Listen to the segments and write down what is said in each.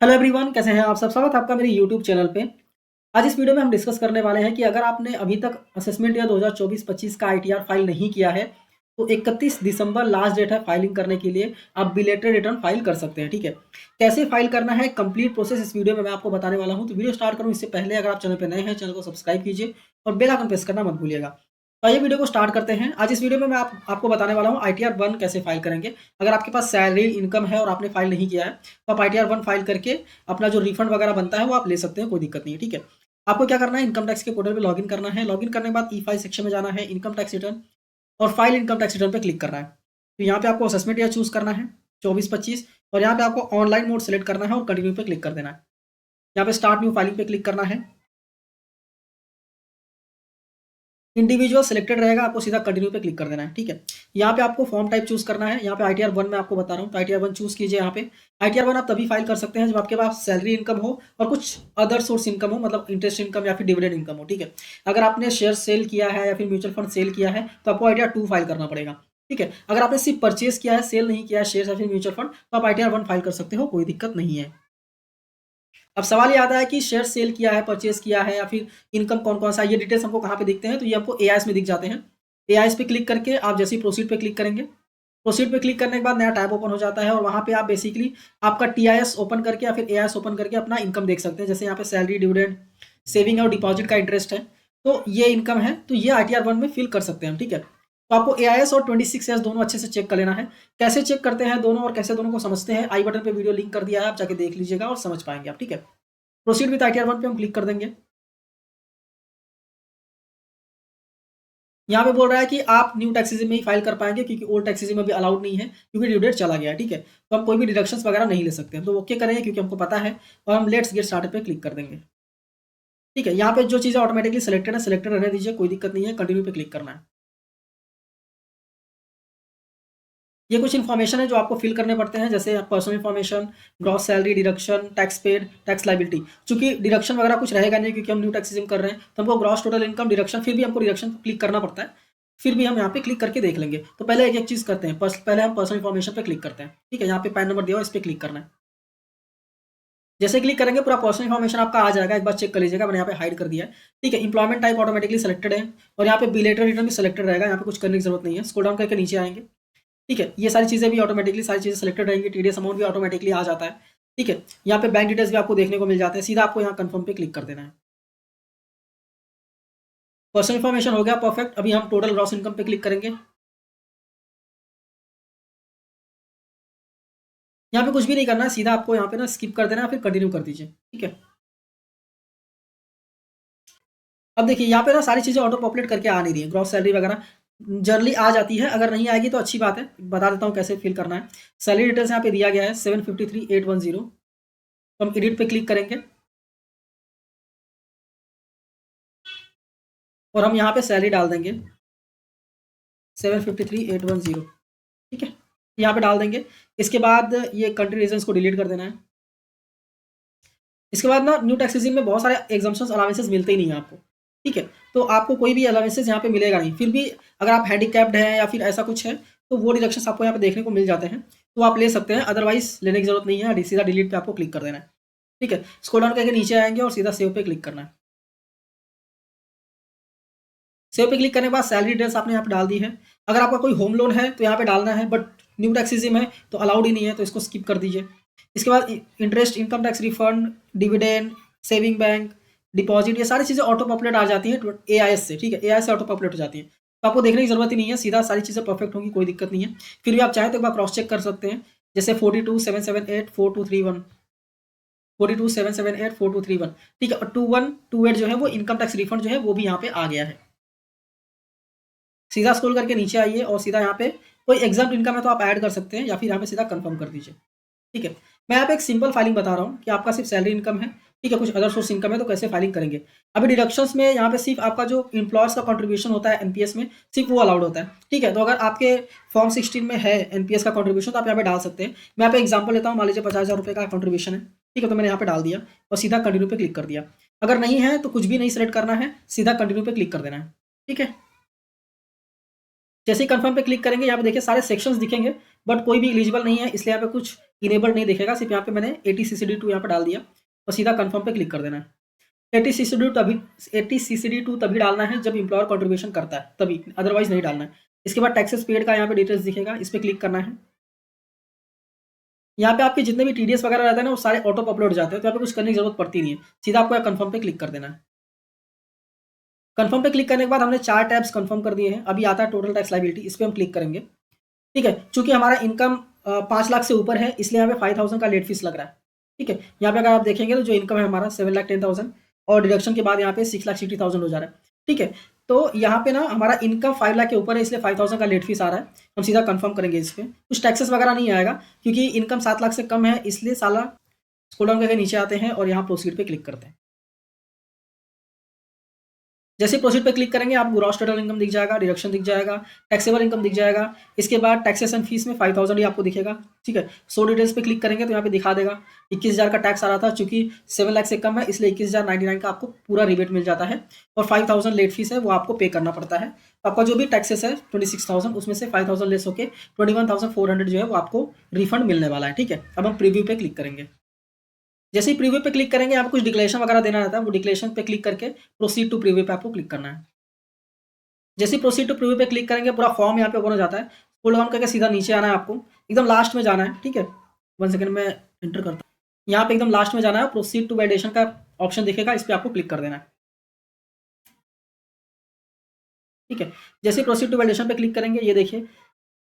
Hello everyone, कैसे हैं आप सब। स्वागत है आपका मेरे यूट्यूब चैनल पे। आज इस वीडियो में हम डिस्कस करने वाले हैं कि अगर आपने अभी तक असेसमेंट ईयर 2024-25 का आईटीआर फाइल नहीं किया है तो 31 दिसंबर लास्ट डेट है फाइलिंग करने के लिए। आप बिलेटेड रिटर्न फाइल कर सकते हैं। ठीक है, कैसे फाइल करना है कंप्लीट प्रोसेस इस वीडियो में मैं आपको बताने वाला हूँ। तो वीडियो स्टार्ट करूँ इससे पहले अगर आप चैनल पर नए हैं चैनल को सब्सक्राइब कीजिए और बेल आइकन प्रेस करना मत भूलिएगा। तो आइए वीडियो को स्टार्ट करते हैं। आज इस वीडियो में मैं आपको बताने वाला हूँ आईटीआर 1 कैसे फाइल करेंगे। अगर आपके पास सैलरी इनकम है और आपने फाइल नहीं किया है तो आप आईटीआर 1 फाइल करके अपना जो रिफंड वगैरह बनता है वो आप ले सकते हैं, कोई दिक्कत नहीं है। ठीक है, आपको क्या करना है, इनकम टैक्स के पोर्टल पे लॉगिन करना है। लॉगिन करने के बाद ई फाइल सेक्शन में जाना है, इनकम टैक्स रिटर्न और फाइल इनकम टैक्स रिटर्न पे क्लिक करना है। तो यहाँ पे आपको असेसमेंट ईयर चूज करना है 24-25 और यहाँ पे आपको ऑनलाइन मोड सेलेक्ट करना है और कंटिन्यू पे क्लिक कर देना है। यहाँ पे स्टार्ट न्यू फाइलिंग पे क्लिक करना है। इंडिविजुअल सिलेक्टेड रहेगा, आपको सीधा कंटिन्यू पे क्लिक कर देना है। ठीक है, यहाँ पे आपको फॉर्म टाइप चूज करना है। यहाँ पे आईटीआर 1 में आपको बता रहा हूँ, तो आईटीआर 1 चूज कीजिए। यहाँ पे आईटीआर 1 आप तभी फाइल कर सकते हैं जब आपके पास सैलरी इनकम हो और कुछ अदर सोर्स इनकम हो, मतलब इंटरेस्ट इनकम या फिर डिविडेंड इनकम हो। ठीक है, अगर आपने शेयर सेल किया है या फिर म्यूचुअल फंड सेल किया है तो आपको आईटीआर 2 फाइल करना पड़ेगा। ठीक है, अगर आपने सिर्फ परचेज किया है, सेल नहीं किया है शेयर या फिर म्यूचुअल फंड, तो आप आईटीआर 1 फाइल कर सकते हो, कोई दिक्कत नहीं है। अब सवाल ये आता है कि शेयर सेल किया है, परचेज किया है या फिर इनकम कौन कौन सा, ये डिटेल्स हमको कहाँ पे दिखते हैं, तो ये आपको एआईएस में दिख जाते हैं। एआईएस पे क्लिक करके आप जैसे ही प्रोसीड पे क्लिक करेंगे, प्रोसीड पे क्लिक करने के बाद नया टैब ओपन हो जाता है और वहाँ पे आप बेसिकली आपका टीआईएस ओपन करके या फिर एआईएस ओपन करके अपना इनकम देख सकते हैं। जैसे यहाँ पे सैलरी, डिविडेंड, सेविंग और डिपॉजिट का इंटरेस्ट है, तो ये इनकम है, तो ये आईटीआर 1 में फिल कर सकते हैं हम। ठीक है, तो आपको एआईएस और 26 दोनों अच्छे से चेक कर लेना है। कैसे चेक करते हैं दोनों और कैसे दोनों को समझते हैं, आई बटन पे वीडियो लिंक कर दिया है, आप जाके देख लीजिएगा और समझ पाएंगे आप। ठीक है, प्रोसीड विद आईटीआर 1 पे हम क्लिक कर देंगे। यहाँ पे बोल रहा है कि आप न्यू टैक्सेस में ही फाइल कर पाएंगे क्योंकि ओल्ड टैक्सेस में भी अलाउड नहीं है क्योंकि ड्यू डेट चला गया है। ठीक है, तो हम कोई भी डिडक्शंस वगैरह नहीं ले सकते हैं, तो ओके करेंगे क्योंकि हमको पता है और हम लेट्स गेट स्टार्टेड पे क्लिक कर देंगे। ठीक है, यहाँ पे जो चीज़ें ऑटोमेटिकली सिलेक्टेड है सिलेक्टेड रहने दीजिए, कोई दिक्कत नहीं है। कंटिन्यू पे क्लिक करना है। ये कुछ इन्फॉर्मेशन है जो आपको फिल करने पड़ते हैं, जैसे personal information, gross salary, deduction, tax paid, tax liability. चूंकि डिडक्शन वगैरह कुछ रहेगा नहीं क्योंकि हम न्यू टैक्सेस कर रहे हैं, तो हमको ग्रॉस टोटल इनकम डिडक्शन, फिर भी हमको डिडक्शन क्लिक करना पड़ता है। फिर भी हम यहाँ पे क्लिक करके देख लेंगे। तो पहले एक एक चीज़ करते हैं, पहले हम पर्सनल इन्फॉर्मेशन पे क्लिक करते हैं। ठीक है, यहाँ पे पैन नंबर दिया हुआ, इस पर क्लिक करना है। जैसे क्लिक करेंगे पूरा पर्सनल इन्फॉर्मेशन आपका आ जाएगा, एक बार चेक कर लीजिएगा, मैंने यहाँ पे हाइड कर दिया है। ठीक है, इंप्लॉयमेंट टाइप ऑटोमेटिकली सिलेक्टेड है और यहाँ पे बिलेटेड रिटर्न भी सिलेक्टेड रहेगा, यहाँ पे कुछ करने की जरूरत नहीं है। स्क्रॉल डाउन करके नीचे आएंगे। ठीक है, ये सारी चीज़ें भी ऑटोमेटिकली सारी चीज़ें सिलेक्टेड रहेंगी। टीडीएस अमाउंट भी ऑटोमेटिकली आ जाता है। ठीक है, यहाँ पे बैंक डिटेल्स भी आपको देखने को मिल जाते हैं। सीधा आपको यहाँ कंफर्म पे क्लिक कर देना है। पर्सनल इन्फॉर्मेशन हो गया परफेक्ट। अभी हम टोटल ग्रॉस इनकम पे क्लिक करेंगे। यहाँ पे कुछ भी नहीं करना है, सीधा आपको यहाँ पे ना स्किप कर देना है, फिर कंटिन्यू कर दीजिए। ठीक है, अब देखिए यहाँ पे ना सारी चीज़ें ऑटो पॉपुलेट करके आ नहीं रही है, ग्रॉस सैलरी वगैरह जर्नली आ जाती है। अगर नहीं आएगी तो अच्छी बात है, बता देता हूँ कैसे फिल करना है। सैलरी डिटेल्स यहाँ पे दिया गया है 753,810। तो हम एडिट पे क्लिक करेंगे और हम यहाँ पे सैलरी डाल देंगे 753,810। ठीक है, यहाँ पे डाल देंगे। इसके बाद ये कंट्री रीजन्स को डिलीट कर देना है। इसके बाद ना न्यू टैक्स रेजिम में बहुत सारे एग्जाम्पशंस अलाउंसेस मिलते ही नहीं है आपको। ठीक है, तो आपको कोई भी अलाउंसेस यहाँ पे मिलेगा नहीं। फिर भी अगर आप हैंडीकैप्ड हैं या फिर ऐसा कुछ है तो वो डिडक्शंस आपको यहाँ पे देखने को मिल जाते हैं, तो आप ले सकते हैं। अदरवाइज लेने की जरूरत नहीं है, सीधा डिलीट पे आपको क्लिक कर देना है। ठीक है, स्क्रॉल डाउन करके नीचे आएंगे और सीधा सेव पे क्लिक करना है। सेव पे क्लिक करने के बाद सैलरी डिटेल्स आपने यहाँ पे डाल दी है। अगर आपका कोई होम लोन है तो यहाँ पे डालना है, बट न्यू टैक्स रेजिम है तो अलाउड ही नहीं है, तो इसको स्किप कर दीजिए। इसके बाद interest, income tax refund, dividend, saving bank, deposit, ये सारी चीज़ें ऑटो पॉपुलेट आ जाती हैं एआईएस से। ठीक है, एआईएस से ऑटो पॉपुलेट हो जाती है, तो आपको देखने की जरूरत ही नहीं है, सीधा सारी चीज़ें परफेक्ट होंगी, कोई दिक्कत नहीं है। फिर भी आप चाहें तो एक बार क्रॉस चेक कर सकते हैं, जैसे 42,778,4231, 42,778,4231। ठीक है, और 2128 जो है वो इनकम टैक्स रिफंड जो है वो भी यहाँ पे आ गया है। सीधा स्क्रॉल करके नीचे आइए और सीधा यहाँ पे कोई एग्जाम इनकम है तो आप ऐड कर सकते हैं या फिर यहाँ पे सीधा कंफर्म कर दीजिए। ठीक है, मैं यहाँ पे एक सिंपल फाइलिंग बता रहा हूँ कि आपका सिर्फ सैलरी इनकम है। ठीक है, कुछ अदर सोर्स इनकम है तो कैसे फाइलिंग करेंगे। अभी डिडक्शंस में यहाँ पे सिर्फ आपका जो एम्प्लॉयर्स का कंट्रीब्यूशन होता है एनपीएस में, सिर्फ वो अलाउड होता है। ठीक है, तो अगर आपके फॉर्म 16 में है एनपीएस का कंट्रीब्यूशन तो आप यहाँ पे डाल सकते हैं। मैं यहाँ पे एग्जाम्पल लेता हूँ, मान लीजिए 50,000 रुपये का कंट्रीब्यूशन है। ठीक है, तो मैंने यहाँ पे डाल दिया और सीधा कंटिन्यू पे क्लिक कर दिया। अगर नहीं है तो कुछ भी नहीं सेलेक्ट करना है, सीधा कंटिन्यू पे क्लिक कर देना है। ठीक है, जैसे ही कंफर्म पे क्लिक करेंगे यहाँ पे देखिए सारे सेक्शंस दिखेंगे, बट कोई भी एलिजिबल नहीं है, इसलिए यहाँ पे कुछ इनेबल्ड नहीं दिखेगा, सिर्फ यहाँ पे मैंने 80 CCD2 यहाँ पे डाल दिया और सीधा कन्फर्म पे क्लिक कर देना है। 80 CCD2 तभी डालना है जब एम्प्लॉयर कंट्रीब्यूशन करता है, तभी, अदरवाइज नहीं डालना है। इसके बाद टैक्सेस पेड का यहाँ पे डिटेल्स दिखेगा, इस पर क्लिक करना है। यहाँ पे आपके जितने भी टीडीएस वगैरह रहते हैं ना, वो सारे ऑटो अपलोड जाते हैं, तो यहाँ पे कुछ करने की जरूरत पड़ती नहीं है, सीधा आपको कन्फर्म पे क्लिक कर देना है। कन्फर्म पे क्लिक करने के बाद हमने 4 टैब्स कन्फर्म कर दिए हैं। अभी आता है टोटल टैक्स लायबिलिटी, इस पर हम क्लिक करेंगे। ठीक है, चूंकि हमारा इनकम 5 लाख से ऊपर है, इसलिए यहाँ पे 5000 का लेट फीस लग रहा है। ठीक है, यहाँ पे अगर आप देखेंगे तो जो इनकम है हमारा 7,10,000 और डिडक्शन के बाद यहाँ पे 6,60,000 हो जा रहा है। ठीक है, तो यहाँ पे ना हमारा इनकम 5 लाख के ऊपर है, इसलिए 5000 का लेट फीस आ रहा है। हम सीधा कंफर्म करेंगे इस पे, कुछ टैक्सेस वगैरह नहीं आएगा क्योंकि इनकम 7 लाख से कम है, इसलिए साला स्क्रॉल डाउन करके नीचे आते हैं और यहाँ प्रोसीड पे क्लिक करते हैं। जैसे प्रोसीड पे क्लिक करेंगे आपको ग्रॉस टोटल इनकम दिख जाएगा, डिडक्शन दिख जाएगा, टैक्सेबल इनकम दिख जाएगा। इसके बाद टैक्सेशन फीस में 5000 ही आपको दिखेगा। ठीक है, सो डिटेल्स पे क्लिक करेंगे तो यहाँ पे दिखा देगा 21,000 का टैक्स आ रहा था, चूंकि 7 लाख से कम है इसलिए 21,099 का आपको पूरा रिबेट मिल जाता है और 5000 लेट फीस है वो आपको पे करना पड़ता है। तो आपका जो भी टैक्सेस है 26,000, उसमें से 5000 लेस होकर 21,400 जो है वो आपको रिफंड मिलने वाला है। ठीक है, अब हम प्रीव्यू पे क्लिक करेंगे। जैसे ही प्रीव्यू पे क्लिक करेंगे आपको कुछ डिक्लेरेशन वगैरह देना रहता है, वो डिक्लेरेशन पे क्लिक करके प्रोसीड टू प्रीव्यू पे आपको क्लिक करना है। जैसे ही प्रोसीड टू प्रीव्यू पे क्लिक करेंगे पूरा फॉर्म यहाँ पे ओपन हो जाता है। स्क्रॉल डाउन करके सीधा नीचे आना है, आपको एकदम लास्ट में जाना है। ठीक है, 1 सेकंड में एंटर करता हूँ। यहाँ पे एकदम लास्ट में जाना है, प्रोसीड टू वैलिडेशन का ऑप्शन दिखेगा, इस पर आपको क्लिक कर देना है। ठीक है, जैसे प्रोसीड टू वैलिडेशन पे क्लिक करेंगे, ये देखिए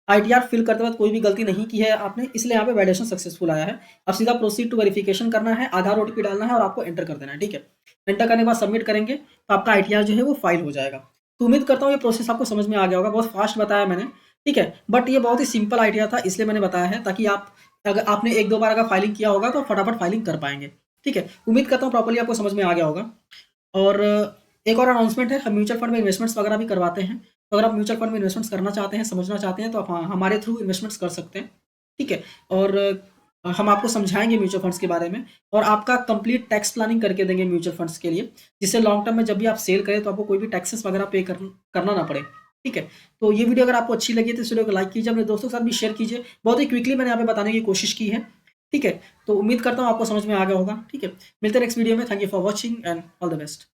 आईटीआर फिल करते वक्त कोई भी गलती नहीं की है आपने, इसलिए यहाँ पे वैलिडेशन सक्सेसफुल आया है। अब सीधा प्रोसीड टू वेरिफिकेशन करना है, आधार ओटीपी डालना है और आपको एंटर कर देना है। ठीक है, एंटर करने के बाद सबमिट करेंगे तो आपका आईटीआर जो है वो फाइल हो जाएगा। तो उम्मीद करता हूँ ये प्रोसेस आपको समझ में आ गया होगा, बहुत फास्ट बताया मैंने। ठीक है, बट ये बहुत ही सिंपल आईटीआर था, इसलिए मैंने बताया है ताकि आप, अगर आपने 1-2 बार अगर फाइलिंग किया होगा तो फटाफट फाइलिंग कर पाएंगे। ठीक है, उम्मीद करता हूँ प्रॉपर्ली आपको समझ में आ गया होगा। और एक और अनाउंसमेंट है, हम म्यूचुअल फंड में इन्वेस्टमेंट्स वगैरह भी करवाते हैं। तो अगर आप म्यूचुअल फंड में इन्वेस्टमेंट्स करना चाहते हैं, समझना चाहते हैं, तो आप हमारे थ्रू इन्वेस्टमेंट्स कर सकते हैं। ठीक है, और हम आपको समझाएंगे म्यूचुअल फंड्स के बारे में और आपका कंप्लीट टैक्स प्लानिंग करके देंगे म्यूचुअल फंड्स के लिए, जिससे लॉन्ग टर्म में जब भी आप सेल करें तो आपको कोई भी टैक्सेस वगैरह पे करना ना पड़े। ठीक है, तो ये वीडियो अगर आपको अच्छी लगी तो इस वीडियो को लाइक कीजिए, अपने दोस्तों के साथ भी शेयर कीजिए। बहुत ही क्विकली मैंने यहाँ पे बताने की कोशिश की है। ठीक है, तो उम्मीद करता हूँ आपको समझ में आ गया होगा। ठीक है, मिलते हैं नेक्स्ट वीडियो में। Thank you for watching and all the best.